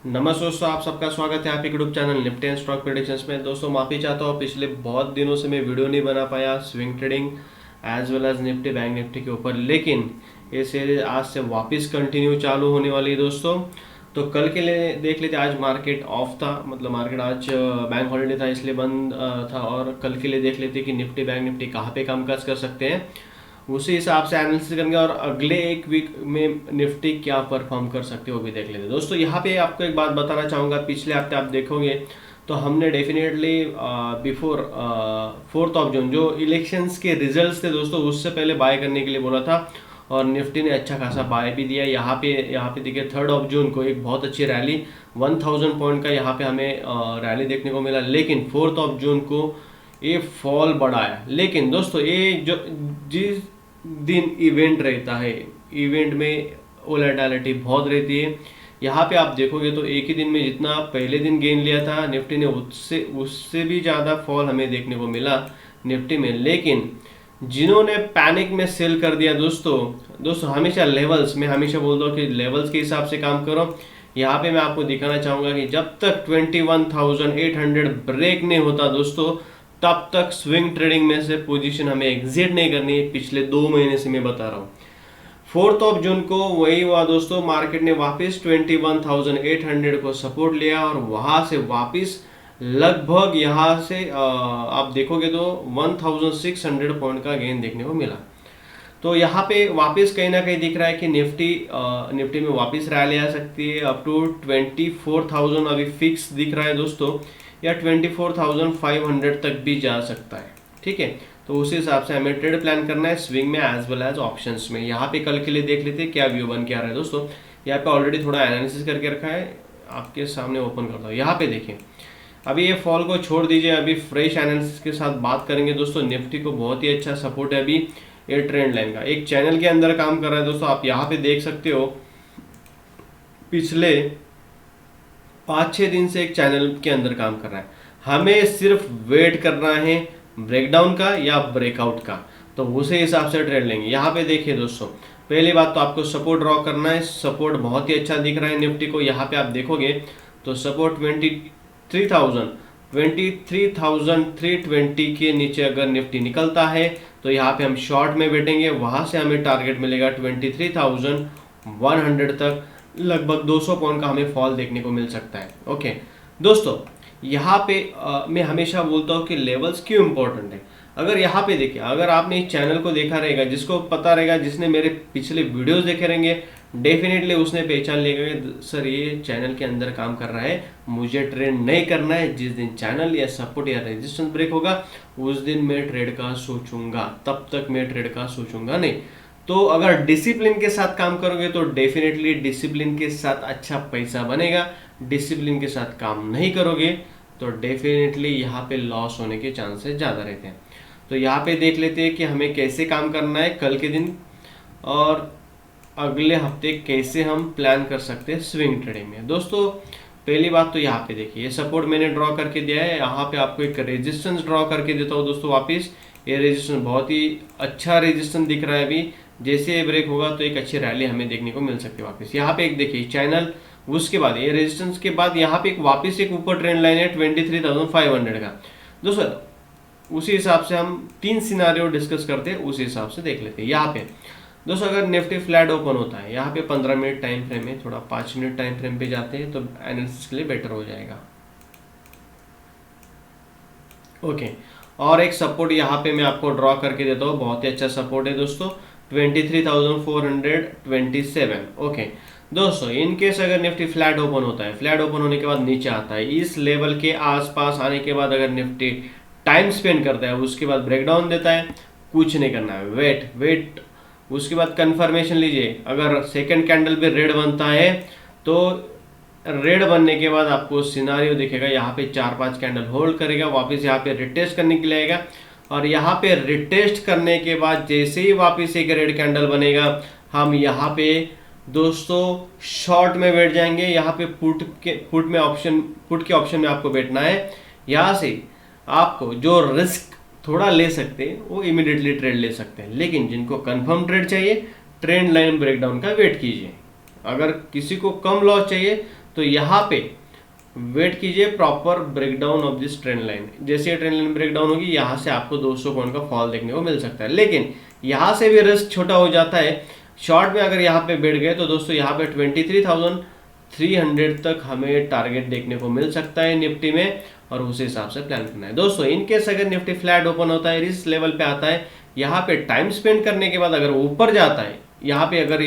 नमस्ते दोस्तों, आप सबका स्वागत है आपके YouTube channel Nifty and stock predictions में। दोस्तों माफ़ी चाहता हूँ, पिछले बहुत दिनों से मैं वीडियो नहीं बना पाया swing trading as well as Nifty bank Nifty के ऊपर, लेकिन ये सीरीज आज से वापस कंटिन्यू चालू होने वाली है दोस्तों। तो कल के लिए देख लेते, आज मार्केट ऑफ था, मतलब मार्केट आज बैंक हॉलीडे था इसलिए बंद था। और कल के लिए देख लेते कि निफ्टी बैंक निफ्टी कहाँ पे कामकाज कर सकते हैं, उसी हिसाब से एनालिसिस करेंगे और अगले एक वीक में निफ्टी क्या परफॉर्म कर सकते हो वो भी देख लेते हैं दोस्तों। यहाँ पे आपको एक बात बताना चाहूँगा, पिछले हफ्ते आप देखोगे तो हमने डेफिनेटली बिफोर 4 जून जो इलेक्शंस के रिजल्ट्स थे दोस्तों, उससे पहले बाय करने के लिए बोला था और निफ्टी ने अच्छा खासा बाय भी दिया। यहाँ पे देखिए 3 जून को एक बहुत अच्छी रैली 1000 पॉइंट का यहाँ पे हमें रैली देखने को मिला, लेकिन 4 जून को ये फॉल बड़ा है। लेकिन दोस्तों ये जो जिस दिन इवेंट रहता है, इवेंट में वोलेटिलिटी बहुत रहती है। यहाँ पे आप देखोगे तो एक ही दिन में जितना पहले दिन गेन लिया था निफ्टी ने, उससे उससे भी ज़्यादा फॉल हमें देखने को मिला निफ्टी में। लेकिन जिन्होंने पैनिक में सेल कर दिया दोस्तों हमेशा लेवल्स, मैं हमेशा बोलता हूँ कि लेवल्स के हिसाब से काम करो। यहाँ पे मैं आपको दिखाना चाहूँगा कि जब तक 21,800 ब्रेक नहीं होता दोस्तों, तब तक स्विंग ट्रेडिंग में से पोजीशन हमें एग्जिट नहीं करनी है। पिछले 2 महीने से मैं बता रहा हूँ। 4 जून को वही हुआ दोस्तों, मार्केट ने वापस 21,800 को सपोर्ट लिया और वहां से वापस लगभग यहाँ से आप देखोगे तो 1,600 पॉइंट का गेन देखने को मिला। तो यहाँ पे वापस कहीं ना कहीं दिख रहा है कि निफ्टी में वापस रैली आ सकती है। अप टू 24,000 अभी फिक्स दिख रहा है दोस्तों, या 24,500 तक भी जा सकता है। ठीक है, तो उस हिसाब से हमें ट्रेड प्लान करना है स्विंग में एज वेल एज ऑप्शंस में। यहाँ पे कल के लिए देख लेते हैं क्या व्यू बन के आ रहा है दोस्तों। यहाँ पे ऑलरेडी थोड़ा एनालिसिस करके रखा है, आपके सामने ओपन करता हूँ। यहाँ पे देखिए, अभी ये फॉल को छोड़ दीजिए, अभी फ्रेश एनालिसिस के साथ बात करेंगे दोस्तों। निफ्टी को बहुत ही अच्छा सपोर्ट है अभी ये ट्रेंड लाइन का, एक चैनल के अंदर काम कर रहा है दोस्तों। आप यहाँ पे देख सकते हो पिछले 5-6 दिन से एक चैनल के अंदर काम कर रहा है। हमें सिर्फ वेट करना है ब्रेकडाउन का या ब्रेकआउट का, तो उसी हिसाब से ट्रेड लेंगे। यहाँ पे देखिए दोस्तों, पहली बात तो आपको सपोर्ट ड्रॉ करना है। सपोर्ट बहुत ही अच्छा दिख रहा है निफ्टी को। यहाँ पे आप देखोगे तो सपोर्ट 23,320 के नीचे अगर निफ्टी निकलता है तो यहाँ पे हम शॉर्ट में बैठेंगे। वहां से हमें टारगेट मिलेगा 23,100 तक, लगभग 200 पॉइंट का हमें फॉल देखने को मिल सकता है। ओके दोस्तों, यहाँ पे मैं हमेशा बोलता हूँ कि लेवल्स क्यों इंपॉर्टेंट है। अगर यहाँ पे देखिए, अगर आपने इस चैनल को देखा रहेगा, जिसको पता रहेगा, जिसने मेरे पिछले वीडियोस देखे रहेंगे, डेफिनेटली उसने पहचान लेगा कि सर ये चैनल के अंदर काम कर रहा है, मुझे ट्रेड नहीं करना है। जिस दिन चैनल या सपोर्ट या रेजिस्टेंस ब्रेक होगा उस दिन मैं ट्रेड का सोचूंगा, तब तक मैं ट्रेड का सोचूंगा नहीं। तो अगर डिसिप्लिन के साथ काम करोगे तो डेफिनेटली डिसिप्लिन के साथ अच्छा पैसा बनेगा। डिसिप्लिन के साथ काम नहीं करोगे तो डेफिनेटली यहाँ पे लॉस होने के चांसेस ज़्यादा रहते हैं। तो यहाँ पे देख लेते हैं कि हमें कैसे काम करना है कल के दिन, और अगले हफ्ते कैसे हम प्लान कर सकते हैं स्विंग ट्रेडिंग में दोस्तों। पहली बात तो यहाँ पे देखिए, ये सपोर्ट मैंने ड्रॉ करके दिया है। यहाँ पे आपको एक रेजिस्टेंस ड्रॉ करके देता हूँ दोस्तों वापस। ये रेजिस्टेंस बहुत ही अच्छा रेजिस्टेंस दिख रहा है अभी, जैसे ये ब्रेक होगा तो एक अच्छी रैली हमें देखने को मिल सकती है वापस। यहाँ पे एक देखिए चैनल, उसके बाद ये रेजिस्टेंस के बाद यहाँ पे एक वापस एक ऊपर ट्रेंड लाइन है 23,500 का दोस्तों। उसी हिसाब से हम 3 सिनारियो डिस्कस करते हैं, उसी हिसाब से देख लेते हैं। यहाँ पे दोस्तों अगर निफ्टी फ्लैट ओपन होता है, यहाँ पे 15 मिनट टाइम फ्रेम है, थोड़ा 5 मिनट टाइम फ्रेम पे जाते हैं तो एनालिसिस के लिए बेटर हो जाएगा। ओके, और एक सपोर्ट यहाँ पे मैं आपको ड्रॉ करके देता हूँ, बहुत ही अच्छा सपोर्ट है दोस्तों, 23,427। ओके दोस्तों, इनकेस अगर निफ्टी फ्लैट ओपन होता है, फ्लैट ओपन होने के बाद नीचे आता है, इस लेवल के आसपास आने के बाद अगर निफ्टी टाइम स्पेंड करता है, उसके बाद ब्रेकडाउन देता है, कुछ नहीं करना है, वेट। उसके बाद कंफर्मेशन लीजिए। अगर सेकंड कैंडल पे रेड बनता है तो रेड बनने के बाद आपको सिनारियो दिखेगा, यहाँ पे 4-5 कैंडल होल्ड करेगा, वापस यहाँ पे रिटेस्ट करने के लिए आएगा, और यहाँ पे रिटेस्ट करने के बाद जैसे ही वापस एक रेड कैंडल बनेगा, हम यहाँ पे दोस्तों शॉर्ट में बैठ जाएंगे। यहाँ पे पुट के ऑप्शन में आपको बैठना है। यहाँ से आपको जो रिस्क थोड़ा ले सकते हैं वो इमीडिएटली ट्रेड ले सकते हैं, लेकिन जिनको कंफर्म ट्रेड चाहिए, ट्रेंड लाइन ब्रेकडाउन का वेट कीजिए। अगर किसी को कम लॉस चाहिए तो यहाँ पे वेट कीजिए proper breakdown of this trend line. जैसे ये ट्रेंड लाइन ब्रेकडाउन होगी यहाँ से आपको 200 पॉइंट का फॉल देखने को मिल सकता है, लेकिन यहाँ से भी रिस्क छोटा हो जाता है। शॉर्ट में अगर यहाँ पे बैठ गए तो दोस्तों यहाँ पे 23,300 तक हमें टारगेट देखने को मिल सकता है निफ्टी में, और उस हिसाब से प्लान करना है दोस्तों। इनकेस अगर निफ्टी फ्लैट ओपन होता है, इस लेवल पे आता है, यहाँ पे टाइम स्पेंड करने के बाद अगर ऊपर जाता है, यहाँ पे अगर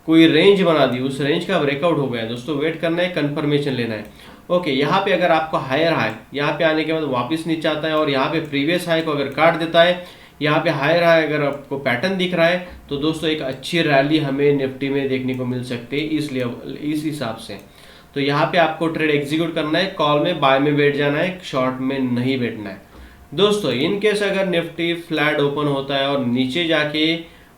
कोई रेंज बना दी, उस रेंज का ब्रेकआउट हो गया दोस्तों, वेट करना है, कंफर्मेशन लेना है। ओके, यहाँ पे अगर आपको हायर हाई यहाँ पे आने के बाद वापस नीचे आता है और यहाँ पे प्रीवियस हाई को अगर काट देता है, यहाँ पे हायर हाई अगर आपको पैटर्न दिख रहा है, तो दोस्तों एक अच्छी रैली हमें निफ्टी में देखने को मिल सकती है इस हिसाब से। तो यहाँ पे आपको ट्रेड एग्जीक्यूट करना है, कॉल में बाय में बैठ जाना है, शॉर्ट में नहीं बैठना है दोस्तों। इन केस अगर निफ्टी फ्लैट ओपन होता है और नीचे जाके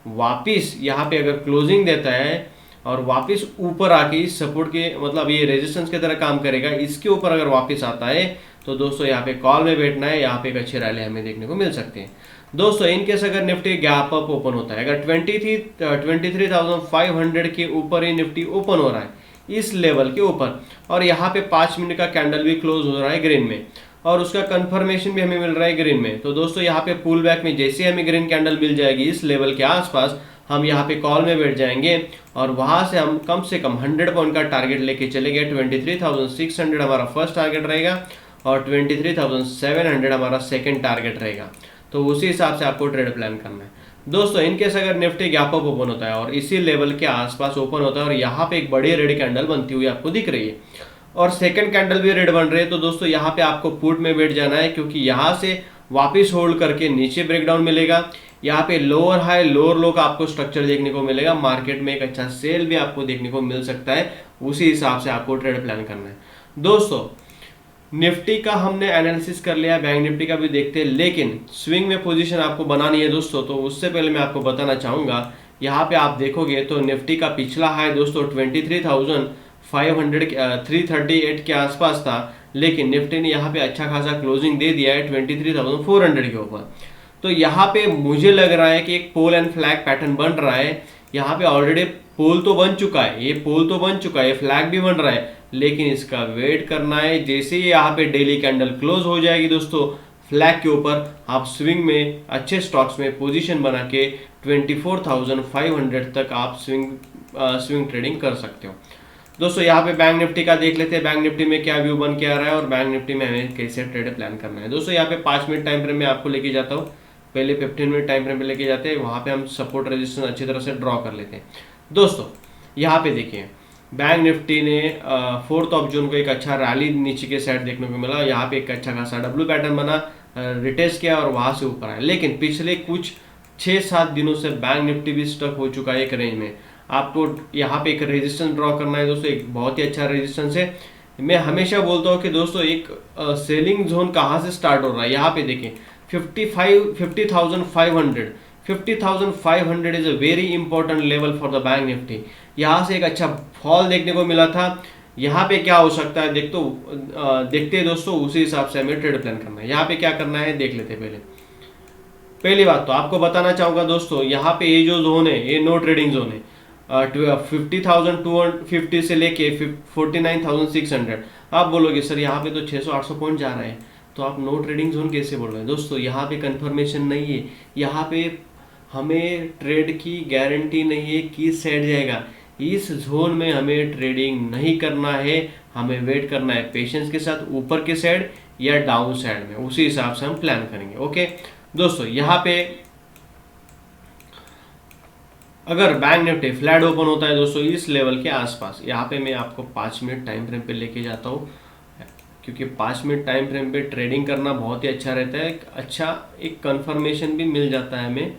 वापिस यहाँ पे अगर क्लोजिंग देता है और वापस ऊपर आके इस सपोर्ट के मतलब ये रेजिस्टेंस की तरह काम करेगा, इसके ऊपर अगर वापस आता है तो दोस्तों यहाँ पे कॉल में बैठना है, यहाँ पे एक अच्छी रैली हमें देखने को मिल सकती है दोस्तों। इनकेस अगर निफ्टी गैप अप ओपन होता है, अगर 23,500 के ऊपर ही निफ्टी ओपन हो रहा है इस लेवल के ऊपर, और यहाँ पे 5 मिनट का कैंडल भी क्लोज हो रहा है ग्रीन में, और उसका कंफर्मेशन भी हमें मिल रहा है ग्रीन में, तो दोस्तों यहाँ पे पुल बैक में जैसे हमें ग्रीन कैंडल मिल जाएगी इस लेवल के आसपास, हम यहाँ पे कॉल में बैठ जाएंगे और वहां से हम कम से कम 100 पॉइंट का टारगेट लेके चलेंगे। 23,600 हमारा फर्स्ट टारगेट रहेगा और 23,700 हमारा सेकंड टारगेट रहेगा। तो उसी हिसाब से आपको ट्रेड प्लान करना है दोस्तों। इनकेस अगर निफ्टी गैप अप ओपन होता है और इसी लेवल के आसपास ओपन होता है और यहाँ पे एक बड़ी रेड कैंडल बनती हुई आपको दिख रही है और सेकंड कैंडल भी रेड बन रही है, तो दोस्तों यहाँ पे आपको पुट में बैठ जाना है, क्योंकि यहाँ से वापिस होल्ड करके नीचे ब्रेकडाउन मिलेगा। यहाँ पे लोअर हाई लोअर लो का आपको स्ट्रक्चर देखने को मिलेगा, मार्केट में एक अच्छा सेल भी आपको देखने को मिल सकता है। उसी हिसाब से आपको ट्रेड प्लान करना है दोस्तों। निफ्टी का हमने एनालिसिस कर लिया, बैंक निफ्टी का भी देखते हैं, लेकिन स्विंग में पोजीशन आपको बनानी है दोस्तों। तो उससे पहले मैं आपको बताना चाहूंगा, यहाँ पे आप देखोगे तो निफ्टी का पिछला हाई दोस्तों 23,338 के आसपास था, लेकिन निफ्टी ने यहाँ पे अच्छा खासा क्लोजिंग दे दिया है 23,400 के ऊपर। तो यहाँ पे मुझे लग रहा है कि एक पोल एंड फ्लैग पैटर्न बन रहा है। यहाँ पे ऑलरेडी पोल तो बन चुका है, ये पोल तो बन चुका है, फ्लैग भी बन रहा है, लेकिन इसका वेट करना है। जैसे ही यहाँ पे डेली कैंडल क्लोज हो जाएगी दोस्तों फ्लैग के ऊपर, आप स्विंग में अच्छे स्टॉक्स में पोजीशन बना के 24,500 तक आप स्विंग ट्रेडिंग कर सकते हो दोस्तों। यहाँ पे बैंक निफ्टी का देख लेते हैं, बैंक निफ्टी में क्या व्यू बन के आ रहा है और बैंक निफ्टी में हमें कैसे ट्रेड प्लान करना है दोस्तों। यहाँ पे 5 मिनट टाइम फ्रेम में आपको लेके जाता हूँ, पहले 15 मिनट टाइम फ्रेम पे लेके जाते हैं, वहाँ पे हम सपोर्ट रेजिस्टेंस अच्छी तरह से ड्रॉ कर लेते हैं दोस्तों। यहाँ पे देखिए बैंक निफ्टी ने 4 जून को एक अच्छा रैली नीचे के साइड देखने को मिला, यहाँ पे एक अच्छा खासा डब्ल्यू पैटर्न बना, रिटेस्ट किया और वहाँ से ऊपर आया, लेकिन पिछले कुछ 6-7 दिनों से बैंक निफ्टी भी स्टक हो चुका है एक रेंज में। आपको यहाँ पे एक रेजिस्टेंस ड्रॉ करना है दोस्तों, एक बहुत ही अच्छा रेजिस्टेंस है। मैं हमेशा बोलता हूँ कि दोस्तों एक सेलिंग जोन कहाँ से स्टार्ट हो रहा है, यहाँ पे देखें 50,500 is a very important level for the bank Nifty. यहाँ से एक अच्छा फॉल देखने को मिला था, यहाँ पे क्या हो सकता है देखते हैं दोस्तों, उसी हिसाब से हमें ट्रेड प्लान करना है। यहाँ पे क्या करना है देख लेते हैं। पहली बात तो आपको बताना चाहूंगा दोस्तों, यहाँ पे ये जो जोन है ये नो ट्रेडिंग जोन है। 50,250 से लेके 49,600। आप बोलोगे सर यहाँ पे तो 600-800 पॉइंट जा रहा है, तो आप नो ट्रेडिंग जोन कैसे बोल रहे हैं दोस्तों? यहाँ पे कंफर्मेशन नहीं है, यहाँ पे हमें ट्रेड की गारंटी नहीं है कि सेट जाएगा। इस जोन में हमें ट्रेडिंग नहीं करना है, हमें वेट करना है पेशेंस के साथ, ऊपर के साइड या डाउन साइड में, उसी हिसाब से हम प्लान करेंगे। ओके दोस्तों, यहाँ पे अगर बैंक निफ्टी फ्लैट ओपन होता है दोस्तों इस लेवल के आसपास, यहाँ पे मैं आपको 5 मिनट टाइम फ्रेम पे लेके जाता हूँ, क्योंकि 5 मिनट टाइम फ्रेम पे ट्रेडिंग करना बहुत ही अच्छा रहता है, एक कंफर्मेशन भी मिल जाता है हमें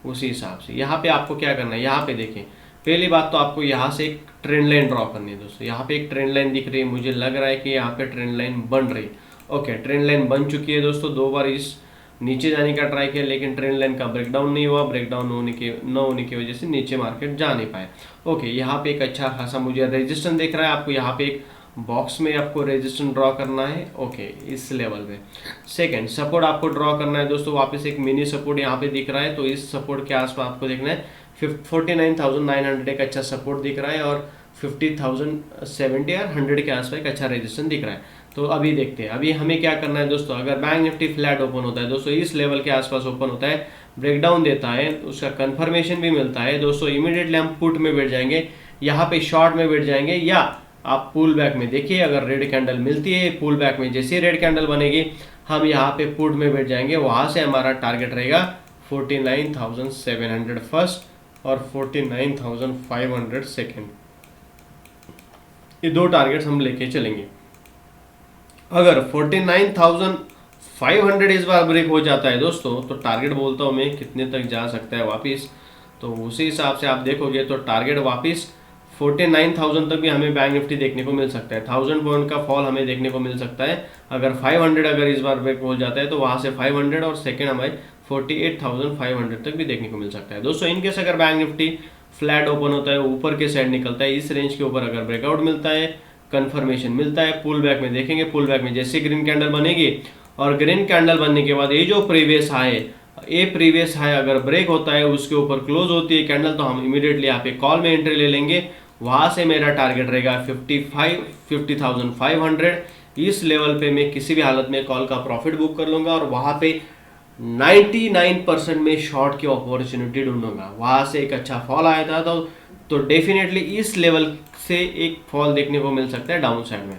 उसी हिसाब से। यहाँ पे आपको क्या करना है, यहाँ पे देखें, पहली बात तो आपको यहाँ से एक ट्रेंड लाइन ड्रॉ करनी है दोस्तों। यहाँ पे एक ट्रेंड लाइन दिख रही है, मुझे लग रहा है कि यहाँ पे ट्रेंड लाइन बन रही है। ओके, ट्रेंड लाइन बन चुकी है दोस्तों, 2 बार इस नीचे जाने का ट्राई किया, लेकिन ट्रेंड लाइन का ब्रेकडाउन नहीं हुआ, ब्रेकडाउन न होने की वजह से नीचे मार्केट जा नहीं पाए। ओके, यहाँ पे एक अच्छा खासा मुझे रेजिस्टेंस दिख रहा है, आपको यहाँ पे एक बॉक्स में आपको रेजिस्टेंस ड्रॉ करना है। ओके, इस लेवल पे सेकंड सपोर्ट आपको ड्रॉ करना है दोस्तों, वापस एक मिनी सपोर्ट यहाँ पे दिख रहा है, तो इस सपोर्ट के आसपास आपको देखना है 49,900 एक अच्छा सपोर्ट दिख रहा है, और 50,070 और 100 के आसपास एक अच्छा रेजिस्टेंस दिख रहा है। तो अभी देखते हैं, अभी हमें क्या करना है दोस्तों। अगर बैंक निफ्टी फ्लैट ओपन होता है दोस्तों, इस लेवल के आसपास ओपन होता है, ब्रेकडाउन देता है, उसका कंफर्मेशन भी मिलता है दोस्तों, इमीडिएटली हम पुट में बैठ जाएंगे, यहाँ पे शॉर्ट में बैठ जाएंगे, या आप पुल बैक में देखिए अगर रेड कैंडल मिलती है, पुल बैक में जैसे रेड कैंडल बनेगी हम यहाँ पे पुट में बैठ जाएंगे। वहां से हमारा टारगेट रहेगा 49,700 फर्स्ट और 49,500 सेकेंड, ये दो टारगेट्स हम लेके चलेंगे। अगर 49,500 इस बार ब्रेक हो जाता है दोस्तों, तो टारगेट बोलता हूँ मैं कितने तक जा सकता है वापिस, तो उसी हिसाब से आप देखोगे तो टारगेट वापिस 49,000 तक भी हमें बैंक निफ्टी देखने को मिल सकता है। 1000 पॉइंट का फॉल हमें देखने को मिल सकता है। अगर 500 अगर इस बार ब्रेक हो जाता है तो वहाँ से 500 और सेकेंड हमें 48,500 तक भी देखने को मिल सकता है दोस्तों। इनकेस अगर बैंक निफ्टी फ्लैट ओपन होता है, ऊपर के साइड निकलता है, इस रेंज के ऊपर अगर ब्रेकआउट मिलता है, कंफर्मेशन मिलता है, पुल बैक में देखेंगे, पुल बैक में जैसे ग्रीन कैंडल बनेगी और ग्रीन कैंडल बनने के बाद ये जो प्रीवियस हाई अगर ब्रेक होता है, उसके ऊपर क्लोज होती है कैंडल, तो हम इमीडिएटली यहाँ पे कॉल में एंट्री ले लेंगे। वहां से मेरा टारगेट रहेगा 50,500। इस लेवल पे मैं किसी भी हालत में कॉल का प्रॉफिट बुक कर लूंगा और वहां पे 99% में शॉर्ट की अपॉर्चुनिटी ढूंढूंगा। वहां से एक अच्छा फॉल आया था तो डेफिनेटली इस लेवल से एक फॉल देखने को मिल सकता है डाउन साइड में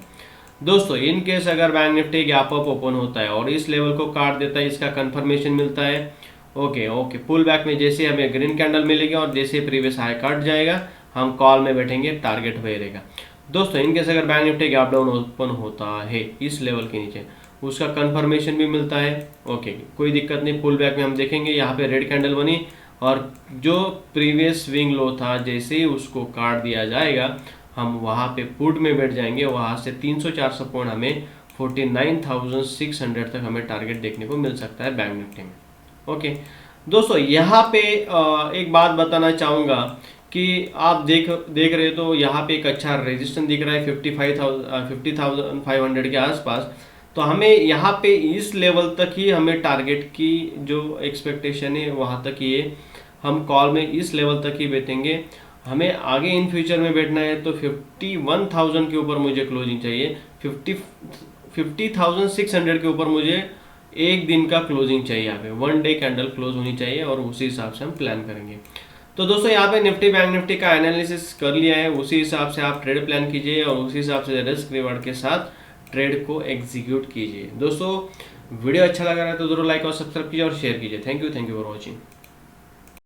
दोस्तों। इन केस अगर bank Nifty gap up open होता है और इस लेवल को काट देता है, इसका कंफर्मेशन मिलता है, ओके पुल बैक में जैसे हमें ग्रीन कैंडल मिलेगी और जैसे प्रीवियस हाई कट जाएगा हम कॉल में बैठेंगे, टारगेट वही रहेगा दोस्तों। इनकेस अगर bank Nifty gap down open होता है इस लेवल के नीचे, उसका कंफर्मेशन भी मिलता है, ओके कोई दिक्कत नहीं। पुल बैक में हम देखेंगे यहाँ पे रेड कैंडल बनी और जो प्रीवियस स्विंग लो था जैसे ही उसको काट दिया जाएगा हम वहाँ पे पुट में बैठ जाएंगे। वहाँ से 300-400 पॉइंट हमें 49,600 तक हमें टारगेट देखने को मिल सकता है बैंक निफ्टी में। ओके दोस्तों, यहाँ पे एक बात बताना चाहूँगा कि आप देख रहे हो तो यहाँ पे एक अच्छा रेजिस्टेंस दिख रहा है 50,500 के आसपास। तो हमें यहाँ पे इस लेवल तक ही हमें टारगेट की जो एक्सपेक्टेशन है वहाँ तक ही है। हम कॉल में इस लेवल तक ही बैठेंगे। हमें आगे इन फ्यूचर में बैठना है तो 51,000 के ऊपर मुझे क्लोजिंग चाहिए, 50,600 के ऊपर मुझे एक दिन का क्लोजिंग चाहिए। यहाँ पे 1 डे कैंडल क्लोज होनी चाहिए और उसी हिसाब से हम प्लान करेंगे। तो दोस्तों यहाँ पे निफ्टी बैंक निफ्टी का एनालिसिस कर लिया है, उसी हिसाब से आप ट्रेड प्लान कीजिए और उसी हिसाब से रिस्क रिवार्ड के साथ ट्रेड को एग्जीक्यूट कीजिए। दोस्तों वीडियो अच्छा लगा है तो जरूर लाइक और सब्सक्राइब कीजिए और शेयर कीजिए। Thank you for watching.